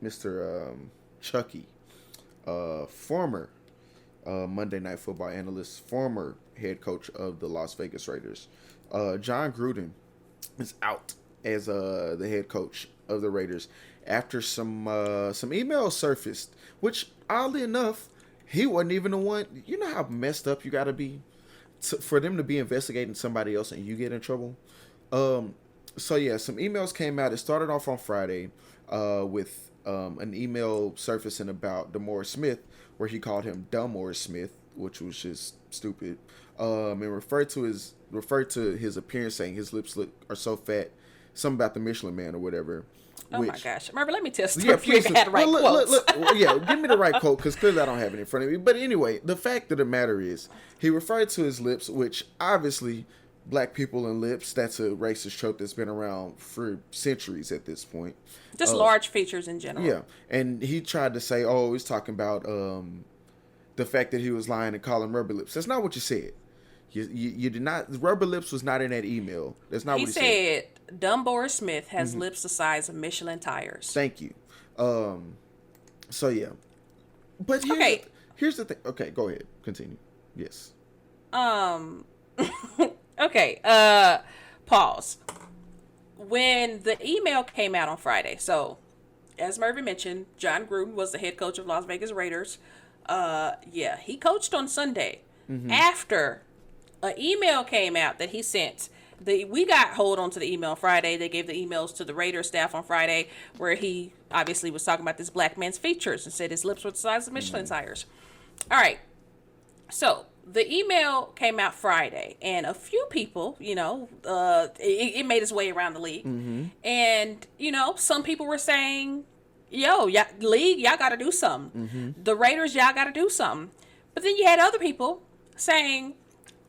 Mr. Chucky, former Monday Night Football analyst, former head coach of the Las Vegas Raiders. Jon Gruden is out as the head coach of the Raiders after some emails surfaced, which oddly enough, he wasn't even the one. You know how messed up you got to be for them to be investigating somebody else and you get in trouble. So yeah, some emails came out. It started off on Friday with an email surfacing about DeMaurice Smith, where he called him Dumbmaurice Smith, which was just stupid. And referred to his appearance, saying his lips are so fat, something about the Michelin Man or whatever. Oh my gosh, Marvin, let me test if you had the right quotes. Yeah, give me the right quote, because clearly I don't have it in front of me. But anyway, the fact of the matter is, he referred to his lips, which obviously black people and lips, that's a racist trope that's been around for centuries at this point. Just large features in general. Yeah, and he tried to say, oh, he's talking about the fact that he was lying and calling rubber lips. That's not what you said. You did not. Rubber lips was not in that email. That's not what he said. He said Dumbmaurice Smith has lips the size of Michelin tires. Thank you. So yeah, but here's the thing. Okay, go ahead. Continue. Yes. Okay. Pause. When the email came out on Friday, so as Mervin mentioned, Jon Gruden was the head coach of Las Vegas Raiders. Yeah, he coached on Sunday after an email came out that he sent. We got hold on to the email Friday. They gave the emails to the Raiders staff on Friday, where he obviously was talking about this black man's features and said his lips were the size of Michelin tires. All right. So the email came out Friday, and a few people, it made its way around the league. And, some people were saying, league, y'all got to do something. The Raiders, y'all got to do something. But then you had other people saying,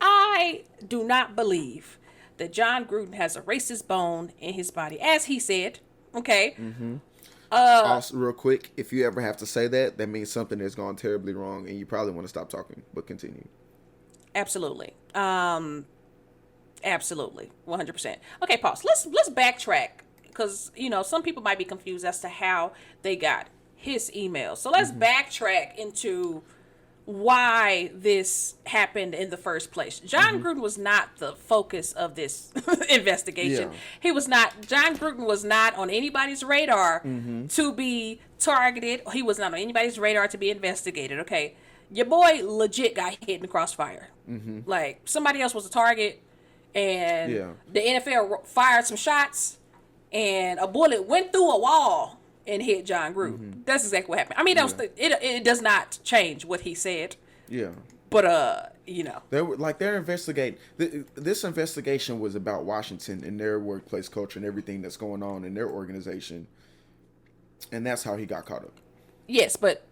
I do not believe that Jon Gruden has a racist bone in his body, as he said. Okay. Also, real quick, if you ever have to say that, that means something has gone terribly wrong, and you probably want to stop talking. But continue. Absolutely. Absolutely. 100%. Okay, pause. Let's backtrack, because some people might be confused as to how they got his email. So let's backtrack into why this happened in the first place. Jon Gruden was not the focus of this investigation. Yeah. Jon Gruden was not on anybody's radar to be targeted. He was not on anybody's radar to be investigated. Okay. Your boy legit got hit in the crossfire. Like, somebody else was a target, and the NFL fired some shots, and a bullet went through a wall and hit Jon Gruden. That's exactly what happened. I mean, it does not change what he said. Yeah. But they're investigating. This investigation was about Washington and their workplace culture and everything that's going on in their organization, and that's how he got caught up. Yes, but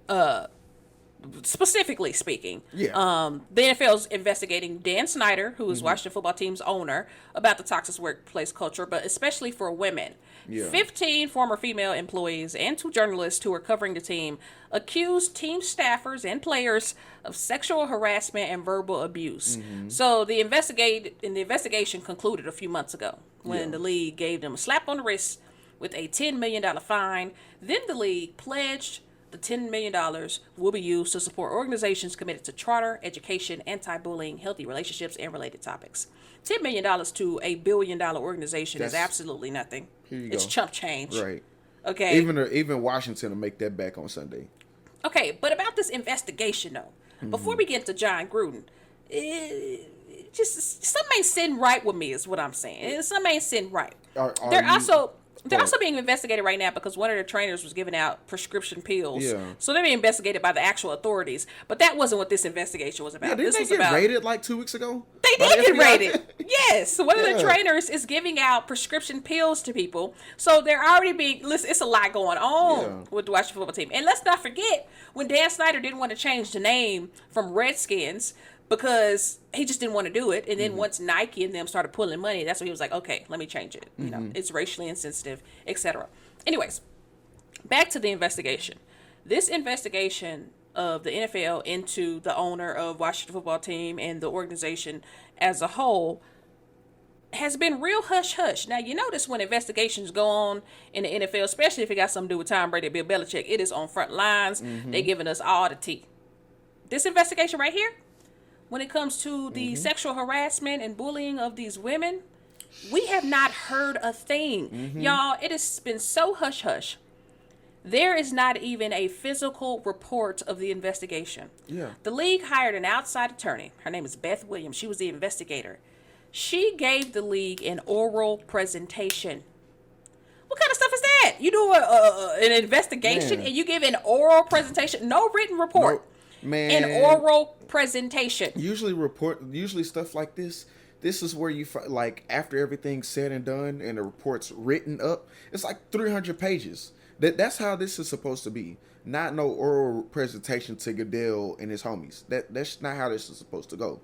specifically speaking, the NFL's investigating Dan Snyder, who is Washington football team's owner, about the toxic workplace culture, but especially for women. 15 former female employees and 2 journalists who were covering the team accused team staffers and players of sexual harassment and verbal abuse. So the investigation concluded a few months ago when the league gave them a slap on the wrist with a $10 million fine. Then the league pledged the $10 million will be used to support organizations committed to charter, education, anti-bullying, healthy relationships, and related topics. $10 million to a $1 billion organization is absolutely nothing. It's chump change. Right. Okay. Even Washington will make that back on Sunday. Okay, but about this investigation, though, before we get to Jon Gruden, something ain't sitting right with me, is what I'm saying. Something ain't sitting right. They're also being investigated right now because one of their trainers was giving out prescription pills. Yeah. So they're being investigated by the actual authorities. But that wasn't what this investigation was about. Yeah, didn't they get raided like 2 weeks ago? They did get raided. Yes. One of the trainers is giving out prescription pills to people. So they're already being... Listen, it's a lot going on with the Washington football team. And let's not forget, when Dan Snyder didn't want to change the name from Redskins because he just didn't want to do it. And then once Nike and them started pulling money, that's when he was like, okay, let me change it. It's racially insensitive, etc. Anyways, back to the investigation. This investigation of the NFL into the owner of Washington football team and the organization as a whole has been real hush hush. Now, you notice when investigations go on in the NFL, especially if it got something to do with Tom Brady, Bill Belichick, it is on front lines. They giving us all the tea. This investigation right here, when it comes to the sexual harassment and bullying of these women, we have not heard a thing. Y'all, it has been so hush hush. There is not even a physical report of the investigation. Yeah. The league hired an outside attorney. Her name is Beth Williams. She was the investigator. She gave the league an oral presentation. What kind of stuff is that? You do an investigation and you give an oral presentation, no written report. No, man. An oral presentation. Usually stuff like this. This is where you like after everything's said and done and the report's written up. It's like 300 pages. That's how this is supposed to be. Not no oral presentation to Goodell and his homies. That's not how this is supposed to go.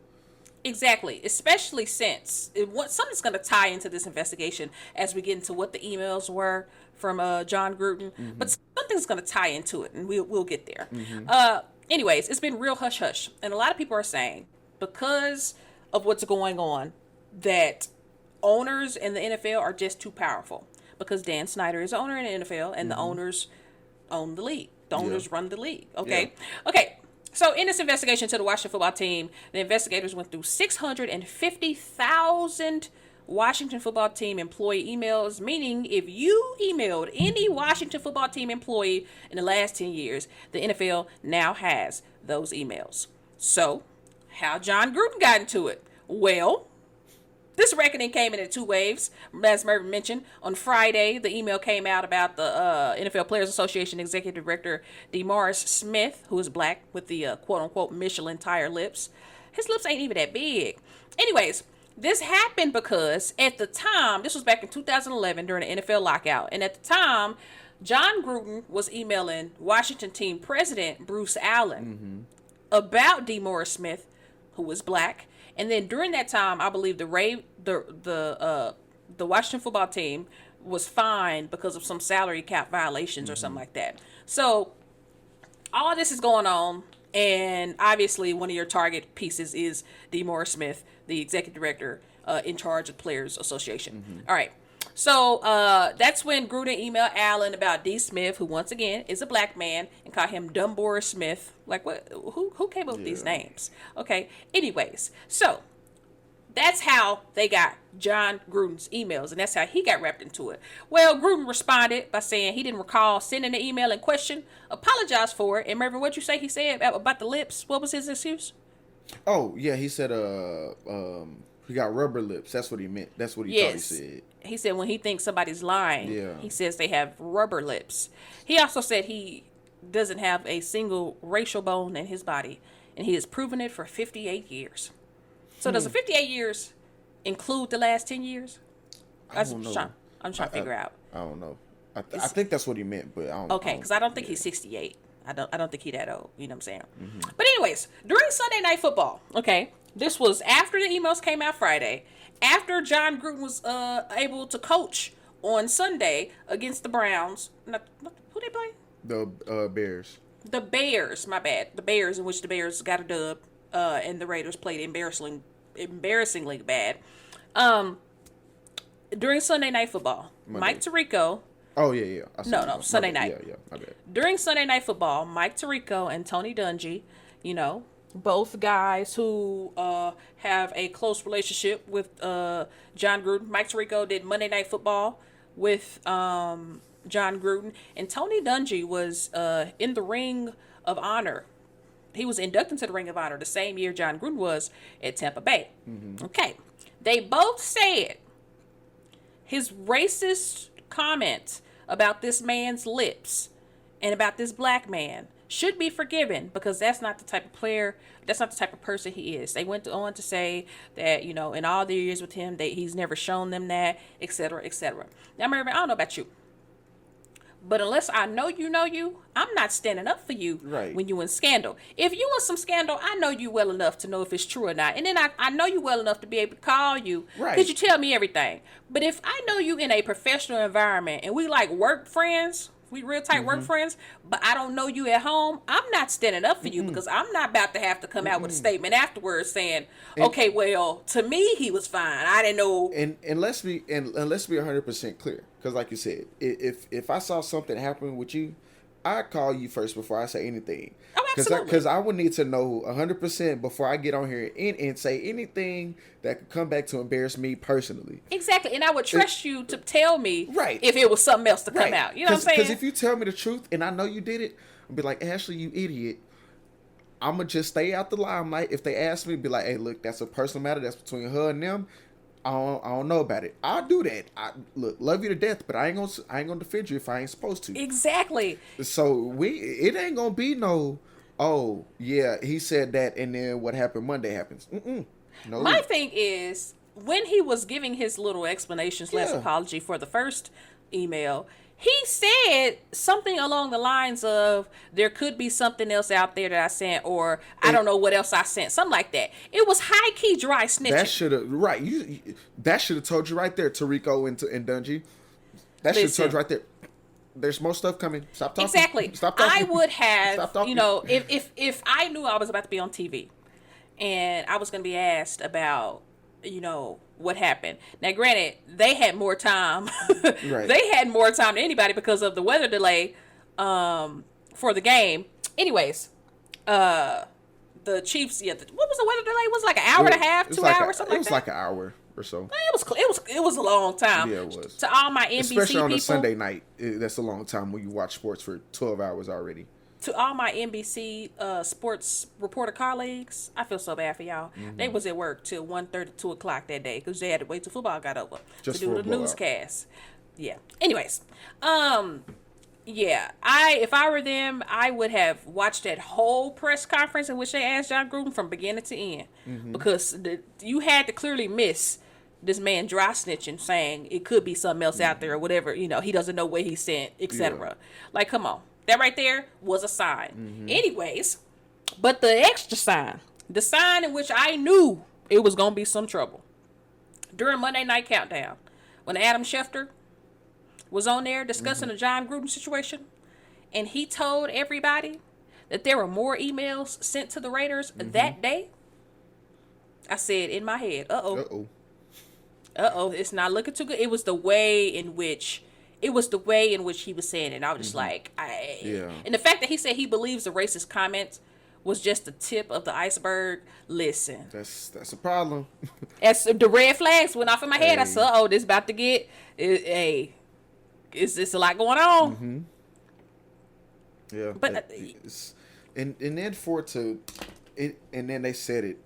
Exactly, especially since something's going to tie into this investigation as we get into what the emails were from Jon Gruden, but something's going to tie into it, and we'll get there. Anyways, it's been real hush hush, and a lot of people are saying because of what's going on that owners in the NFL are just too powerful because Dan Snyder is the owner in the NFL, and the owners own the league. The owners run the league. Okay, okay. So in this investigation to the Washington football team, the investigators went through 650,000 Washington football team employee emails, meaning if you emailed any Washington football team employee in the last 10 years, the NFL now has those emails. So how Jon Gruden got into it? Well, this reckoning came in 2 waves. As Mervin mentioned, on Friday, the email came out about the NFL Players Association Executive Director DeMaurice Smith, who is black with the quote-unquote Michelin tire lips. His lips ain't even that big. Anyways, this happened because at the time, this was back in 2011 during the NFL lockout, and at the time, Jon Gruden was emailing Washington team president Bruce Allen about DeMaurice Smith, who was black. And then during that time, I believe the Washington football team was fined because of some salary cap violations or something like that. So all this is going on, and obviously one of your target pieces is DeMaurice Smith, the executive director in charge of Players Association. All right. So that's when Gruden emailed Allen about D. Smith, who once again is a black man, and called him Dumbora Smith. Like, what? Who came up with these names? Okay. Anyways, so that's how they got Jon Gruden's emails, and that's how he got wrapped into it. Well, Gruden responded by saying he didn't recall sending the email in question, apologized for it. And Mervin, what'd you say he said about the lips? What was his excuse? Oh, yeah, he said he got rubber lips. That's what he meant. That's what he thought he said. He said when he thinks somebody's lying, he says they have rubber lips. He also said he doesn't have a single racial bone in his body, and he has proven it for 58 years. So does the 58 years include the last 10 years? I don't know. I'm trying to figure out. I don't know. I think that's what he meant, but I don't know. Okay, because I don't think he's 68. I don't think he's that old. You know what I'm saying? But anyways, during Sunday Night Football, okay, this was after the emails came out Friday, after Jon Gruden was able to coach on Sunday against the Browns. Who they play? The Bears. The Bears, my bad. The Bears, in which the Bears got a dub, and the Raiders played embarrassingly bad. During Sunday Night Football, Mike Tirico. Oh, yeah. No, Sunday night. Yeah, my bad. During Sunday Night Football, Mike Tirico and Tony Dungy, both guys who have a close relationship with Jon Gruden. Mike Tirico did Monday Night Football with Jon Gruden, and Tony Dungy was in the Ring of Honor. He was inducted into the Ring of Honor the same year Jon Gruden was at Tampa Bay. Okay. They both said his racist comments about this man's lips and about this black man should be forgiven because that's not the type of player, that's not the type of person he is. They went on to say that, in all their years with him, he's never shown them that, etc., etc. Now, Mervin, I don't know about you, but unless I know you, I'm not standing up for you when you in scandal. If you in some scandal, I know you well enough to know if it's true or not. And then I know you well enough to be able to call you because you tell me everything. But if I know you in a professional environment and we like work friends We real tight work friends, but I don't know you at home. I'm not standing up for you because I'm not about to have to come out with a statement afterwards saying, okay, well, to me he was fine. I didn't know. And let's be 100% clear, because like you said, if I saw something happen with you, I'd call you first before I say anything. Oh, absolutely. Because I would need to know 100% before I get on here and say anything that could come back to embarrass me personally. Exactly. And I would trust you to tell me Right. if it was something else to come out. You know what I'm saying? Because if you tell me the truth and I know you did it, I'll be like, Ashley, you idiot. I'm going to just stay out the limelight. If they ask me, be like, hey, look, that's a personal matter. That's between her and them. I don't know about it. I'll do that. Look, love you to death, but I ain't gonna defend you if I ain't supposed to. Exactly. So it ain't gonna be no, oh yeah, he said that, and then what happened Monday happens. No. My thing is, when he was giving his little explanation / apology for the first email, he said something along the lines of, there could be something else out there that I sent, or I don't know what else I sent. Something like that. It was high-key dry snitching. That should have, that should have told you right there, Tarico and Dungy. That should have told you right there. There's more stuff coming. Stop talking. Exactly. Stop talking. I would have, if I knew I was about to be on TV, and I was going to be asked about, what happened. Now, granted, they had more time. Right. They had more time than anybody because of the weather delay for the game. Anyways, the Chiefs, what was the weather delay? It was like an hour and a half, 2 hours, something like that? It was like an hour or so. It was a long time. Yeah, it was. To all my NBC especially on people, a Sunday night, that's a long time when you watch sports for 12 hours already. To all my NBC sports reporter colleagues, I feel so bad for y'all. They was at work till 1:30, 2 o'clock that day because they had to wait till football got over Just to do for the a blowout. newscast. Yeah. Anyways, if I were them, I would have watched that whole press conference in which they asked Jon Gruden from beginning to end, because you had to clearly miss this man dry snitching, saying it could be something else out there or whatever. He doesn't know where he sent, etc. Yeah. Like, come on. That right there was a sign. Anyways, but the extra sign, the sign in which I knew it was going to be some trouble, during Monday Night Countdown, when Adam Schefter was on there discussing the Jon Gruden situation, and he told everybody that there were more emails sent to the Raiders that day, I said in my head, uh-oh, it's not looking too good. It was the way in which he was saying it. And I was just like, And the fact that he said he believes the racist comments was just the tip of the iceberg. Listen, that's a problem. As the red flags went off in my head, I said, this about to get, it's a lot going on. Yeah. But and then and then they said it,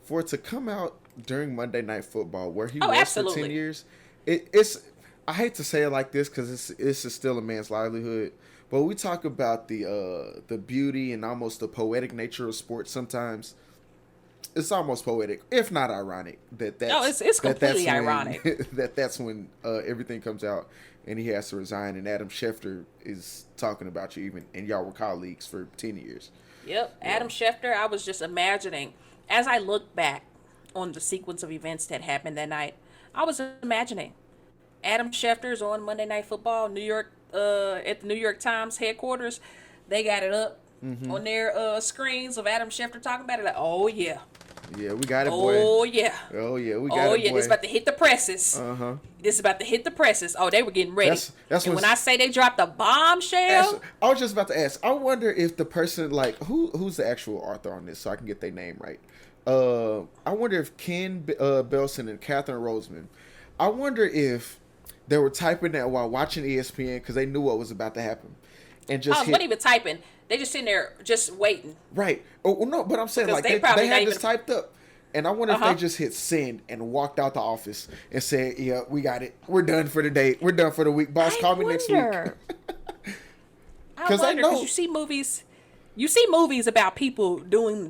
for it to come out during Monday Night Football where he was for 10 years, it's, I hate to say it like this because it's still a man's livelihood, but we talk about the beauty and almost the poetic nature of sports sometimes. It's almost poetic, if not ironic. It's completely ironic. That's when everything comes out and he has to resign, and Adam Schefter is talking about you even, and y'all were colleagues for 10 years. Yep, yeah. Adam Schefter, I was just imagining, as I look back on the sequence of events that happened that night, I was imagining Adam Schefter's on Monday Night Football, New York, at the New York Times headquarters. They got it up on their screens of Adam Schefter talking about it. Like, oh yeah, we got it, boy. Oh yeah, we got it, boy. Oh yeah, this is about to hit the presses. This is about to hit the presses. Oh, they were getting ready. That's when I say they dropped a bombshell. I was just about to ask. I wonder if the person, like, who's the actual author on this, so I can get their name right. I wonder if Ken Belson and Catherine Roseman, I wonder if they were typing that while watching ESPN because they knew what was about to happen, and just wasn't even typing. They just sitting there just waiting. Right. Oh no, but I'm saying, like, they had this typed up, and I wonder if they just hit send and walked out the office and said, "Yeah, we got it. We're done for the day. We're done for the week. Boss, call me next week." Because I know, because you see movies about people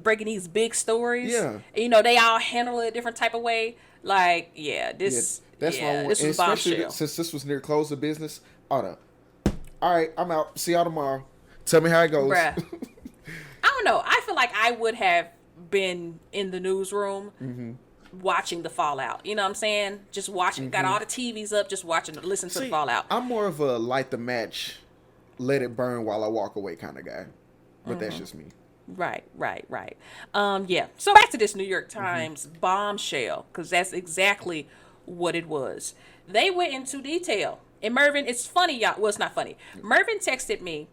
breaking these big stories. Yeah. And, they all handle it a different type of way. Like, this was bombshell. Since this was near close of business, all right, I'm out. See y'all tomorrow. Tell me how it goes. Bruh. I don't know. I feel like I would have been in the newsroom watching the fallout. You know what I'm saying? Just watching. Got all the TVs up, just watching, listen to the fallout. I'm more of a light the match let it burn while I walk away kind of guy. But that's just me. Right. Yeah. So back to this New York Times bombshell, because that's exactly what it was. They went into detail. And Mervin, it's funny, y'all. Well, it's not funny. Mervin texted me,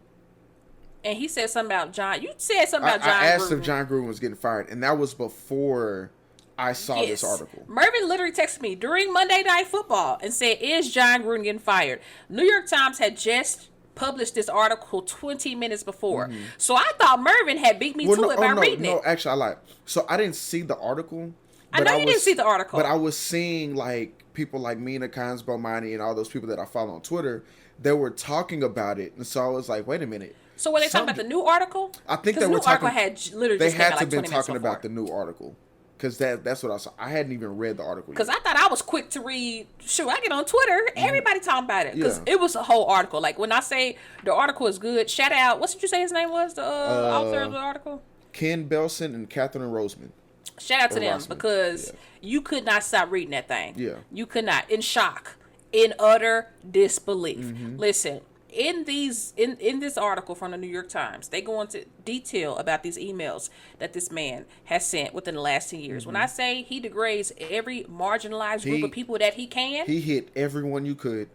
and he said something about John. You said something about Jon Gruden. I asked if Jon Gruden was getting fired, and that was before I saw this article. Mervin literally texted me during Monday Night Football and said, "Is Jon Gruden getting fired?" New York Times had just published this article 20 minutes before. So I thought Mervin had beat me to it by reading it. No, actually, I lied. So I didn't see the article. I know you didn't see the article. But I was seeing, like, people like Mina Kimes-Bomani and all those people that I follow on Twitter that were talking about it. And so I was like, wait a minute. So were they talking about the new article? I think they were talking. They had to have been talking about the new article. Because that's what I saw. I hadn't even read the article yet. Because I thought I was quick to read. Shoot, I get on Twitter. Everybody talking about it. Because it was a whole article. Like, when I say the article is good, shout out. What did you say his name was? The author of the article? Ken Belson and Catherine Roseman. Shout out to them. Because you could not stop reading that thing. Yeah. You could not. In shock. In utter disbelief. Listen. In this article from the New York Times, they go into detail about these emails that this man has sent within the last 10 years. When I say he degrades every marginalized group of people that he can, he hit everyone you could.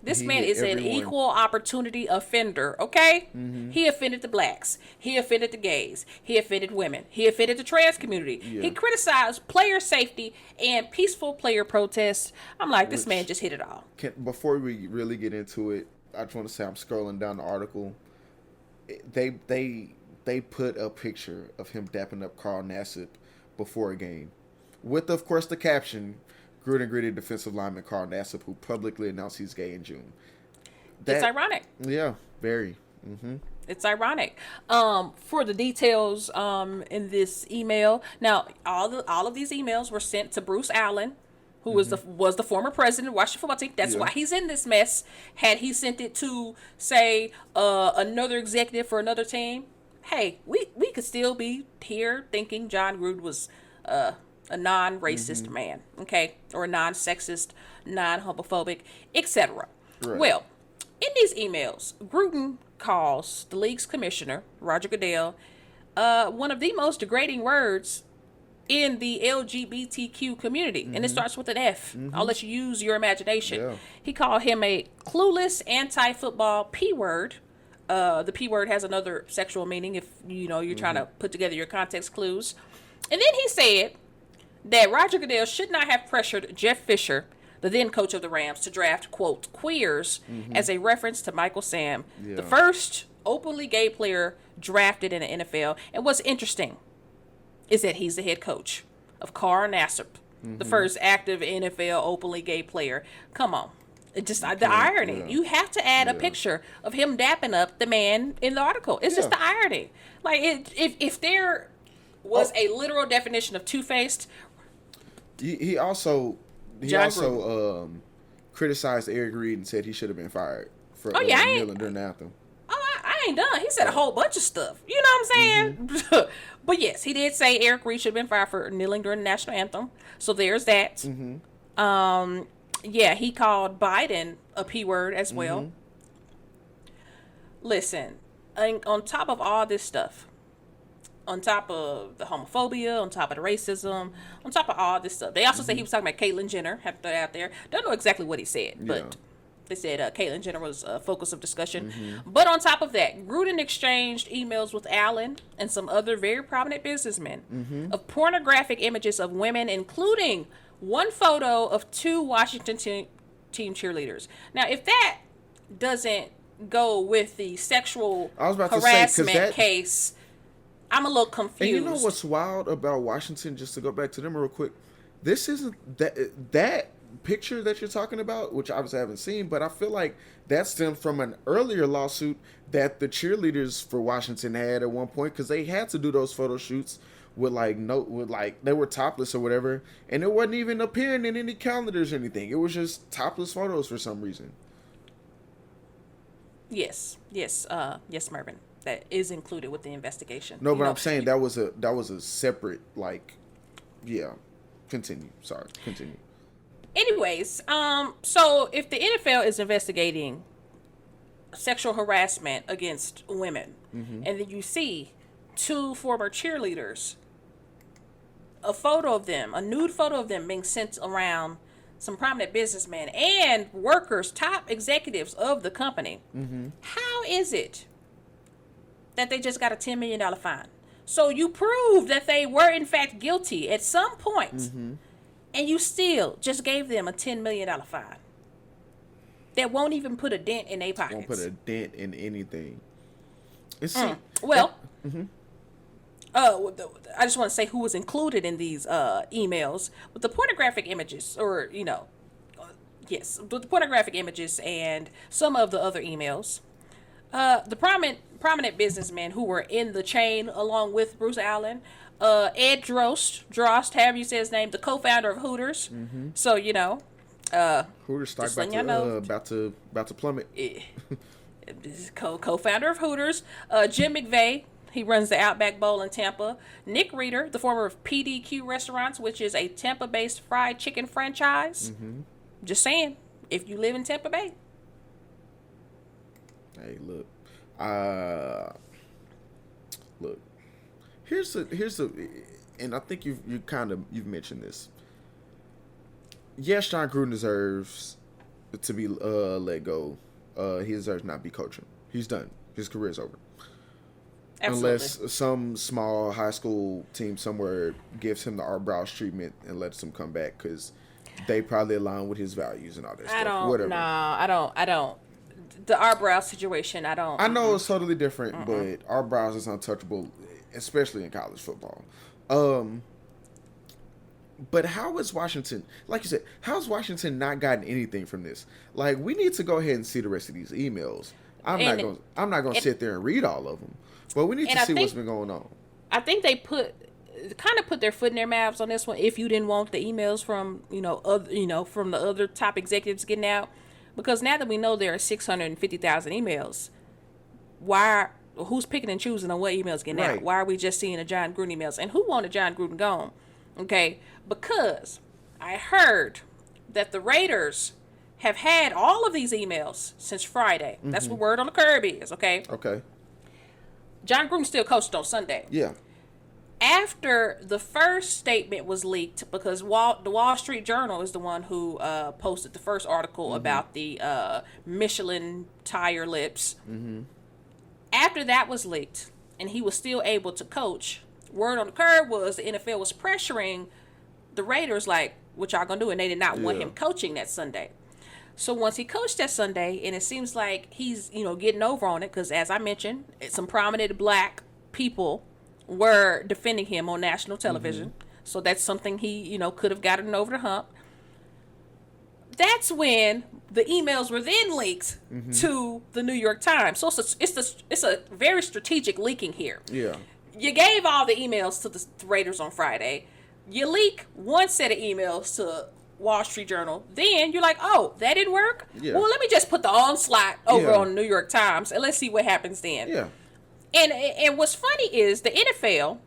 This man is an equal opportunity offender, okay? He offended the blacks. He offended the gays. He offended women. He offended the trans community. Yeah. He criticized player safety and peaceful player protests. I'm like, this man just hit it all. Before we really get into it, I just want to say I'm scrolling down the article. They put a picture of him dapping up Carl Nassib before a game, with, of course, the caption, Gruden greeted defensive lineman Carl Nassib, who publicly announced he's gay in June. It's ironic. Yeah, very. It's ironic. For the details in this email, now all of these emails were sent to Bruce Allen, who was the former president of the Washington football team. That's why he's in this mess. Had he sent it to, say, another executive for another team, hey, we could still be here thinking Jon Gruden was a non-racist man, okay, or a non-sexist, non-homophobic, etc. Right. Well, in these emails, Gruden calls the league's commissioner, Roger Goodell, one of the most degrading words in the LGBTQ community. And it starts with an F. I'll let you use your imagination. Yeah. He called him a clueless anti-football P-word. The P-word has another sexual meaning if, you're trying to put together your context clues. And then he said that Roger Goodell should not have pressured Jeff Fisher, the then coach of the Rams, to draft, quote, queers, as a reference to Michael Sam, the first openly gay player drafted in the NFL. And what's interesting is that he's the head coach of Carl Nassib, the first active NFL openly gay player. Come on. It just the irony. Yeah. You have to add a picture of him dapping up the man in the article. It's just the irony. Like, if there was a literal definition of two-faced, he also criticized Eric Reed and said he should have been fired for kneeling during the anthem. I ain't done. He said a whole bunch of stuff. You know what I'm saying? But yes, he did say Eric Reed should have been fired for kneeling during the national anthem. So there's that. He called Biden a P word as well. Listen, on top of all this stuff, on top of the homophobia, on top of the racism, on top of all this stuff, they also said he was talking about Caitlyn Jenner. Have to throw that out there. Don't know exactly what he said, but they said Caitlyn Jenner was a focus of discussion. But on top of that, Gruden exchanged emails with Allen and some other very prominent businessmen of pornographic images of women, including one photo of two Washington team cheerleaders. Now, if that doesn't go with the sexual harassment case, I'm a little confused. And you know what's wild about Washington, just to go back to them real quick, this isn't that picture that you're talking about, which obviously I haven't seen, but I feel like that stemmed from an earlier lawsuit that the cheerleaders for Washington had at one point, because they had to do those photo shoots with they were topless or whatever, and it wasn't even appearing in any calendars or anything. It was just topless photos for some reason. Yes, Mervin. That is included with the investigation. No, but I'm saying that was a separate, continue. Sorry, continue. Anyways, so if the NFL is investigating sexual harassment against women. And then you see 2 former cheerleaders, a photo of them, a nude photo of them being sent around some prominent businessmen and workers, top executives of the company. How is it that they just got a $10 million fine? So you prove that they were in fact guilty at some point, and you still just gave them a $10 million fine that won't even put a dent in their pockets. Won't put a dent in anything. It's well, I just want to say who was included in these emails with the pornographic images, or yes, the pornographic images and some of the other emails. The prominent businessmen who were in the chain along with Bruce Allen, Ed Drost, however you say his name, the co-founder of Hooters. So Hooters stock about to plummet. Co-founder of Hooters, Jim McVeigh. He runs the Outback Bowl in Tampa. Nick Reeder, the former of PDQ Restaurants, which is a Tampa-based fried chicken franchise. Just saying, if you live in Tampa Bay. Hey, look. Look. Here's a, and I think you've mentioned this. Yes, Jon Gruden deserves to be let go. He deserves not be coaching. He's done. His career's over. Absolutely. Unless some small high school team somewhere gives him the Art Browse treatment and lets him come back, because they probably align with his values and all that stuff. Whatever. No, I don't. The Art Browse situation, I don't. I know it's totally different, but Art Browse is untouchable, especially in college football. But how is Washington, like you said, how has Washington not gotten anything from this? Like, we need to go ahead and see the rest of these emails. I'm not going to sit there and read all of them, but we need to see what's been going on. I think they kind of put their foot in their mouths on this one. If you didn't want the emails from from the other top executives getting out, because now that we know there are 650,000 emails, who's picking and choosing on what emails getting out? Why are we just seeing the Jon Gruden emails? And who wanted Jon Gruden gone? Okay, because I heard that the Raiders have had all of these emails since Friday. That's what word on the curb is, okay? Okay. Jon Gruden still coached on Sunday. Yeah. After the first statement was leaked, because the Wall Street Journal is the one who posted the first article about the Michelin tire lips. After that was leaked, and he was still able to coach, word on the curb was the NFL was pressuring the Raiders, like, what y'all gonna do? And they did not want him coaching that Sunday. So once he coached that Sunday, and it seems like he's, getting over on it, because as I mentioned, some prominent black people were defending him on national television. So that's something he, could have gotten over the hump. That's when the emails were then leaked to the New York Times. So it's a very strategic leaking here. Yeah. You gave all the emails to the Raiders on Friday. You leak one set of emails to Wall Street Journal. Then you're like, oh, that didn't work? Yeah. Well, let me just put the onslaught over on the New York Times, and let's see what happens then. Yeah. And what's funny is the NFL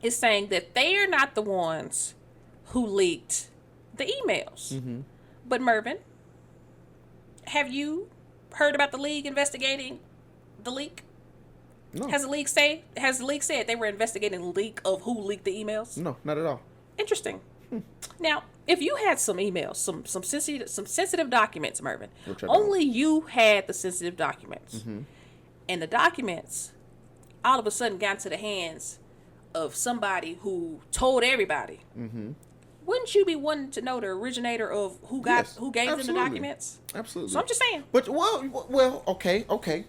is saying that they are not the ones who leaked the emails. But Mervin, have you heard about the league investigating the leak? No. Has the league said they were investigating the leak of who leaked the emails? No, not at all. Interesting. Now, if you had some emails, some sensitive documents, Mervin, only you had the sensitive documents, and the documents all of a sudden got into the hands of somebody who told everybody, wouldn't you be wanting to know the originator of who gave them the documents? Absolutely. So I'm just saying. But well, okay.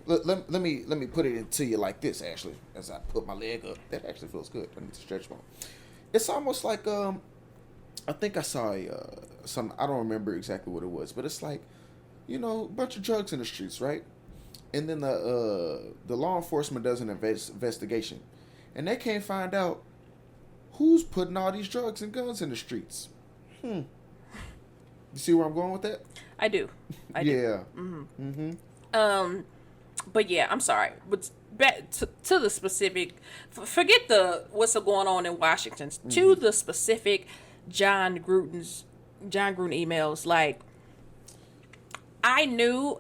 Let me put it to you like this. Actually, as I put my leg up, that actually feels good. I need to stretch more. It's almost like I think I saw some. I don't remember exactly what it was, but it's like, a bunch of drugs in the streets, right? And then the law enforcement does an investigation, and they can't find out who's putting all these drugs and guns in the streets. You see where I'm going with that? I do. Yeah. But yeah, I'm sorry. But back to the specific. Forget what's going on in Washington. To the specific Jon Gruden emails. Like, I knew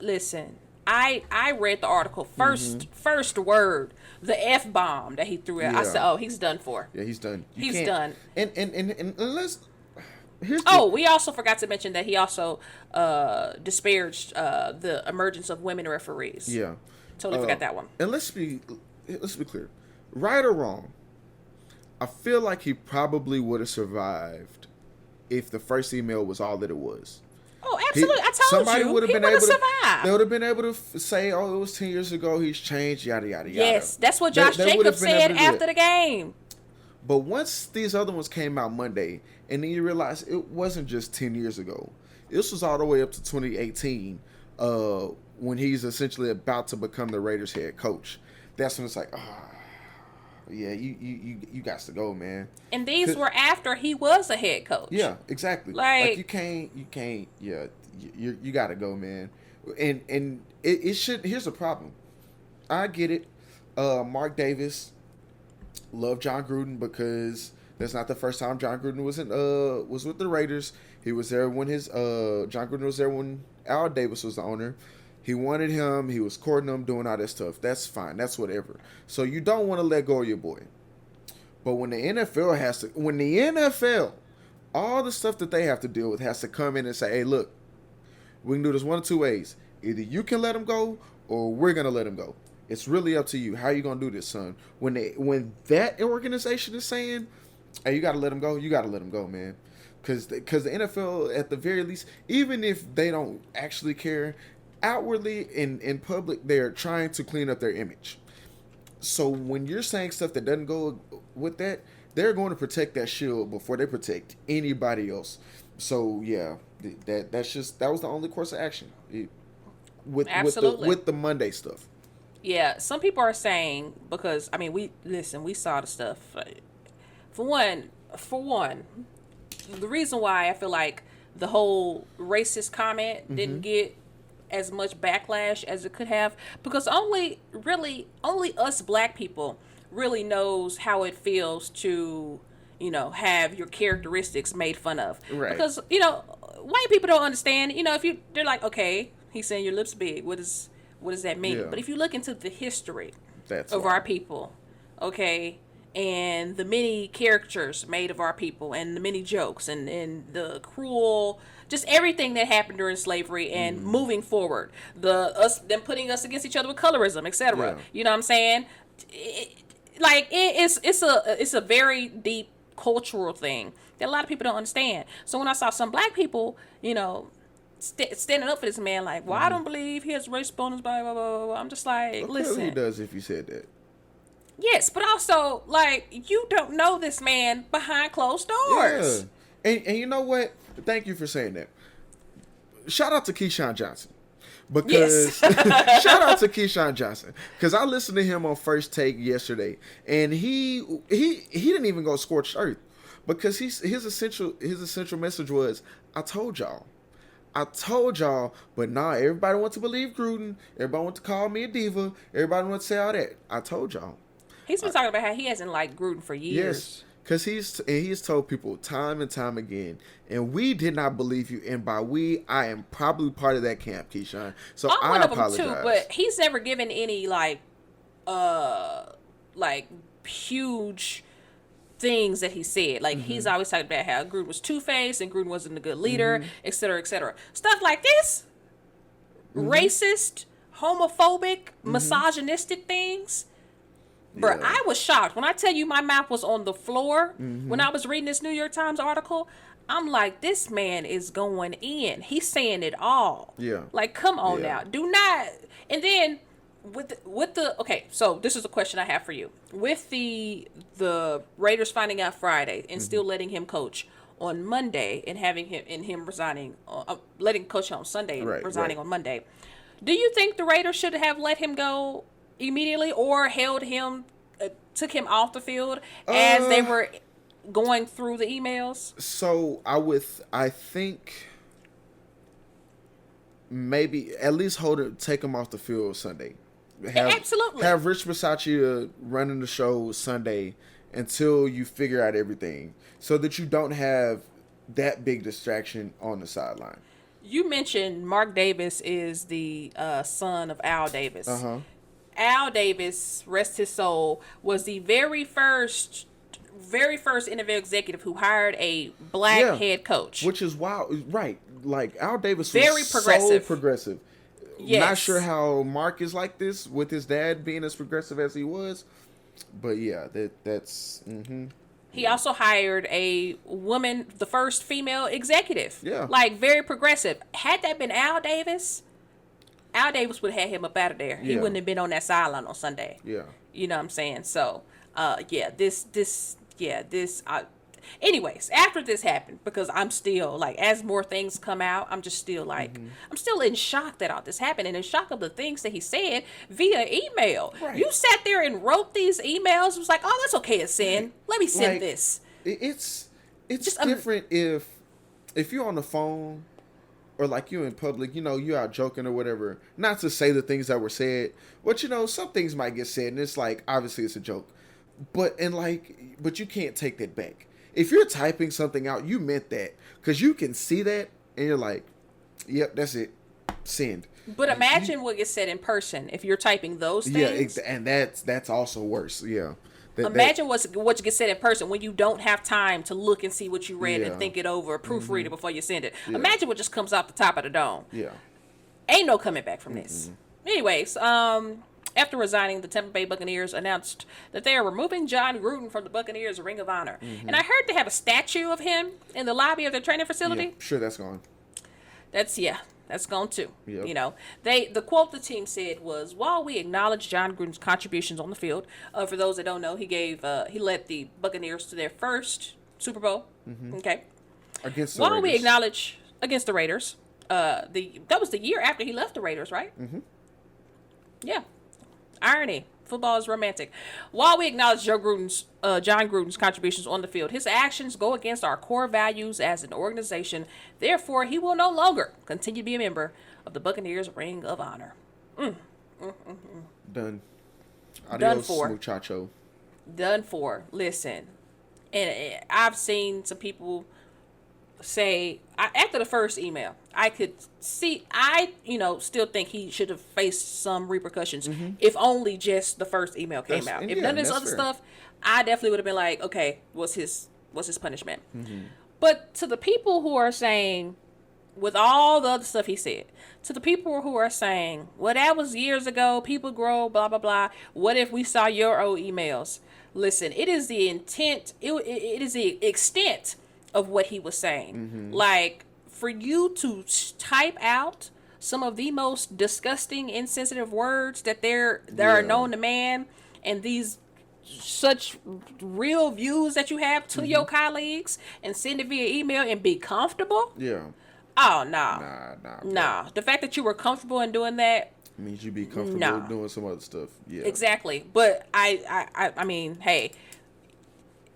I read the article first word, the F-bomb that he threw out. I said, "Oh, he's done for." Yeah, he's done. He's done. And let's We also forgot to mention that he also disparaged the emergence of women referees. Yeah. Totally forgot that one. And let's be clear. Right or wrong, I feel like he probably would have survived if the first email was all that it was. Oh, absolutely. I told somebody you. would have He been would have able to, survived. they would have been able to say, oh, it was 10 years ago, he's changed, yada, yada, yada. Yes, that's what Josh Jacobs said after the game. But once these other ones came out Monday, and then you realize it wasn't just 10 years ago. This was all the way up to 2018, when he's essentially about to become the Raiders head coach. That's when it's like, yeah, you got to go, man. And these were after he was a head coach. Yeah, exactly. Like you can't. Yeah, you got to go, man. And it should. Here's the problem. I get it. Mark Davis loved Jon Gruden because that's not the first time Jon Gruden was with the Raiders. He was there when Jon Gruden was there when Al Davis was the owner. He wanted him. He was courting him, doing all that stuff. That's fine. That's whatever. So you don't want to let go of your boy. But when the NFL, all the stuff that they have to deal with has to come in and say, hey, look, we can do this one of two ways. Either you can let him go or we're going to let him go. It's really up to you. How you going to do this, son? When that organization is saying, hey, you got to let him go, you got to let him go, man. Because the NFL, at the very least, even if they don't actually care, outwardly in public, they're trying to clean up their image. So when you're saying stuff that doesn't go with that, they're going to protect that shield before they protect anybody else. So yeah, that was the only course of action with the Monday stuff. Yeah, some people are saying, because I mean we saw the stuff. For one, the reason why I feel like the whole racist comment didn't get as much backlash as it could have, because only us black people really knows how it feels to, have your characteristics made fun of. Right. Because, white people don't understand, they're like, okay, he's saying your lips big. What does that mean? Yeah. But if you look into the history of our people, okay, and the many caricatures made of our people and the many jokes and the cruel, just everything that happened during slavery and moving forward, them putting us against each other with colorism, etc. Yeah. You know what I'm saying? It's a very deep cultural thing that a lot of people don't understand. So when I saw some black people, standing up for this man, like, well, I don't believe he has race bonus, blah, blah, blah, blah. I'm just like, listen. He does if you said that. Yes, but also, like, you don't know this man behind closed doors. Yeah. And you know what? Thank you for saying that. Shout out to Keyshawn Johnson. Because shout out to Keyshawn Johnson. Because I listened to him on First Take yesterday. And he didn't even go scorched earth. Because his essential message was, I told y'all, but nah, everybody wants to believe Gruden. Everybody wants to call me a diva. Everybody wants to say all that. I told y'all. He's been talking about how he hasn't liked Gruden for years. Yes, because he's told people time and time again, and we did not believe you. And by we, I am probably part of that camp, Keyshawn. So I apologize. Them too, but he's never given any huge things that he said. Like, he's always talking about how Gruden was two-faced and Gruden wasn't a good leader, et cetera, et cetera. Stuff like this, racist, homophobic, misogynistic things. Bro, I was shocked. When I tell you my mouth was on the floor when I was reading this New York Times article, I'm like, this man is going in. He's saying it all. Yeah. Like, come on now. Do not. And then with the okay, so this is a question I have for you. With the Raiders finding out Friday and still letting him coach on Monday and having him resigning, letting coach on Sunday and resigning on Monday, do you think the Raiders should have let him go immediately or held him, took him off the field as they were going through the emails? So I think maybe at least take him off the field Sunday. Absolutely. Have Rich Bisaccia running the show Sunday until you figure out everything, so that you don't have that big distraction on the sideline. You mentioned Mark Davis is the son of Al Davis. Uh-huh. Al Davis, rest his soul, was the very first NFL executive who hired a black head coach. Which is wild. Right. Like, Al Davis was very progressive. so progressive. Yes. Not sure how Mark is like this with his dad being as progressive as he was. But yeah, that's... Mm-hmm. He also hired a woman, the first female executive. Yeah. Like, very progressive. Had that been Al Davis would have had him up out of there. He wouldn't have been on that sideline on Sunday. Yeah. You know what I'm saying? So, anyways, after this happened, because I'm still, like, as more things come out, I'm just still, like, I'm still in shock that all this happened, and in shock of the things that he said via email. Right. You sat there and wrote these emails. It was like, oh, that's okay to send. Let me send Like, this. It's just different if you're on the phone or, like, you in public, you know, you out joking or whatever. Not to say the things that were said, but, you know, some things might get said, and it's like, obviously it's a joke. But you can't take that back. If you're typing something out, you meant that, because you can see that, and you're like, "Yep, that's it. Send." But imagine what gets said in person if you're typing those things. Yeah, and that's also worse. Yeah. Imagine what gets said in person when you don't have time to look and see what you read and think it over, proofread it before you send it. Yeah. Imagine what just comes off the top of the dome. Yeah. Ain't no coming back from this. Anyways, after resigning, the Tampa Bay Buccaneers announced that they are removing Jon Gruden from the Buccaneers Ring of Honor. And I heard they have a statue of him in the lobby of their training facility. Yeah, sure, that's gone. That's gone too. Yep. You know, the quote the team said was, "While we acknowledge Jon Gruden's contributions on the field, for those that don't know, he led the Buccaneers to their first Super Bowl. Okay, against the While Raiders. we acknowledge against the Raiders, that was the year after he left the Raiders, right? Yeah, irony. Football is romantic. While we acknowledge Jon Gruden's contributions on the field, his actions go against our core values as an organization. Therefore, he will no longer continue to be a member of the Buccaneers Ring of Honor." Done. Adios, Done for. muchacho. Done for. Listen, and I've seen some people say, after the first email, I could see, still think he should have faced some repercussions, if only just the first email came out. If none of this other stuff, I definitely would have been like, okay, what's his punishment? But to the people who are saying, with all the other stuff he said, to the people who are saying, well, that was years ago, people grow, blah, blah, blah, what if we saw your old emails? Listen, it is the intent, it is the extent of what he was saying. Like, for you to type out some of the most disgusting, insensitive words that are known to man, and these such real views that you have to your colleagues, and send it via email and be comfortable. Yeah. Oh, no. Nah. The fact that you were comfortable in doing that means you be comfortable doing some other stuff. Yeah. Exactly. But I mean, hey,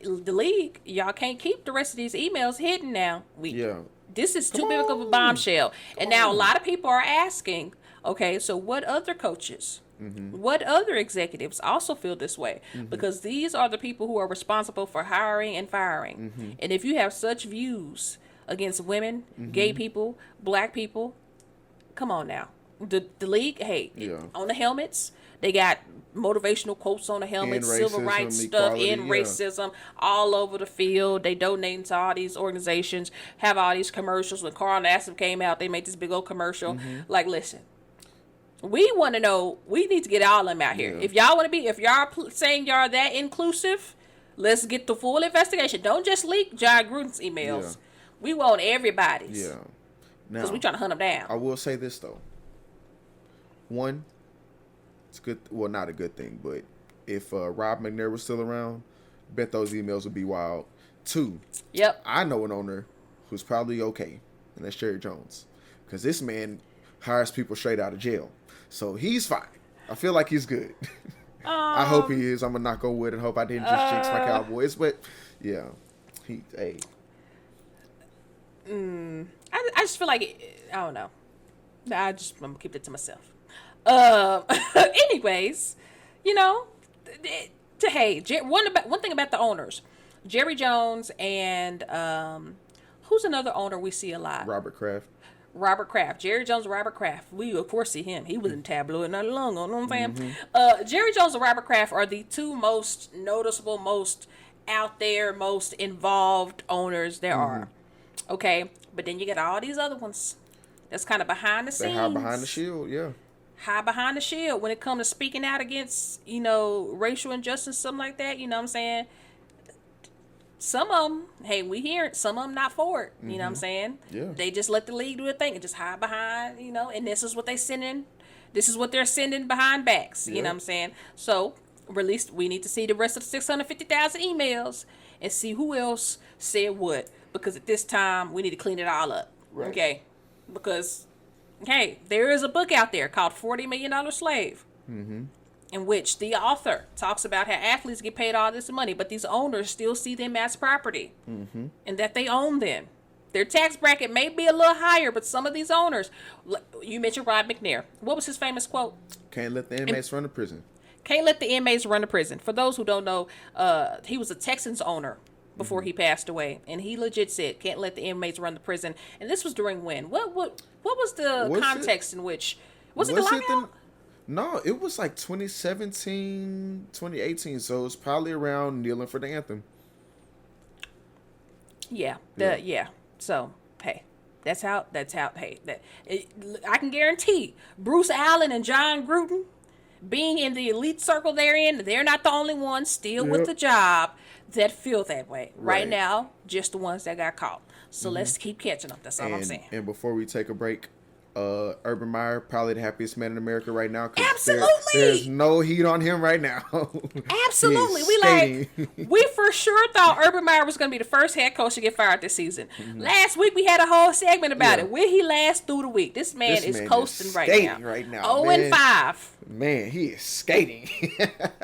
the league, y'all can't keep the rest of these emails hidden now. This is too big of a bombshell. And now a lot of people are asking, okay, so what other coaches, what other executives also feel this way? Because these are the people who are responsible for hiring and firing. And if you have such views against women, gay people, black people, come on now. The league, on the helmets, they got motivational quotes on the helmets, civil rights stuff, racism all over the field. They donate to all these organizations, have all these commercials. When Carl Nassif came out, they made this big old commercial. Like, listen, we want to know, we need to get all of them out here. If y'all want to be, if y'all saying y'all that inclusive, let's get the full investigation. Don't just leak Jon Gruden's emails. We want everybody's. Yeah. Because we trying to hunt them down. I will say this, though. One, it's good. Well, not a good thing, but if Rob McNair was still around, bet those emails would be wild. Two, I know an owner who's probably okay, and that's Jerry Jones, because this man hires people straight out of jail, so he's fine. I feel like he's good. I hope he is. I'm gonna knock on wood and hope I didn't just jinx my Cowboys, but yeah, I just feel like I don't know. I'm gonna keep it to myself. Anyways, one thing about the owners, Jerry Jones and who's another owner we see a lot? Robert Kraft. Robert Kraft. Jerry Jones and Robert Kraft. We, of course, see him. He was in tabloid not long ago. You know what I'm saying? Jerry Jones and Robert Kraft are the two most noticeable, most out there, most involved owners there are. Okay? But then you get all these other ones that's kind of behind the scenes. They hide behind the shield, yeah. Hide behind the shield when it comes to speaking out against, you know, racial injustice, something like that. You know what I'm saying? Some of them, hey, we hear it. Some of them not for it. You know what I'm saying? Yeah. They just let the league do their thing and just hide behind, you know, and this is what they sending. This is what they're sending behind backs. You know what I'm saying? So, we need to see the rest of the 650,000 emails and see who else said what. Because at this time, we need to clean it all up. Right. Okay? Because, hey, there is a book out there called $40 Million Slave. In which the author talks about how athletes get paid all this money, but these owners still see them as property, and that they own them. Their tax bracket may be a little higher, but some of these owners, you mentioned Rod McNair. What was his famous quote? Can't let the inmates run the prison. Can't let the inmates run the prison. For those who don't know, he was a Texans owner before he passed away, and he legit said, "Can't let the inmates run the prison." And this was during when? What was the context in which? Was it the lockout? No, it was like 2017, 2018, so it's probably around kneeling for the anthem. Yeah. So, hey, that's how, hey, I can guarantee Bruce Allen and Jon Gruden, being in the elite circle they're in, they're not the only ones still with the job that feel that way. Right now, just the ones that got caught. So let's keep catching them. That's all I'm saying. And before we take a break, Urban Meyer, probably the happiest man in America right now. Absolutely. There's no heat on him right now. Absolutely. We for sure thought Urban Meyer was going to be the first head coach to get fired this season. Last week we had a whole segment about it. Where he last through the week. This man is coasting right now. 0-5. Man, he is skating.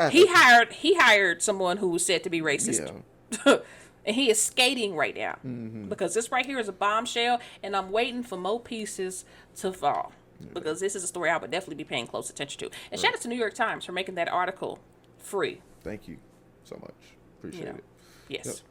He hired someone who was said to be racist. Yeah. And he is skating right now because this right here is a bombshell, and I'm waiting for more pieces to fall because this is a story I would definitely be paying close attention to. And shout out to New York Times for making that article free. Thank you so much. Appreciate it. Yes.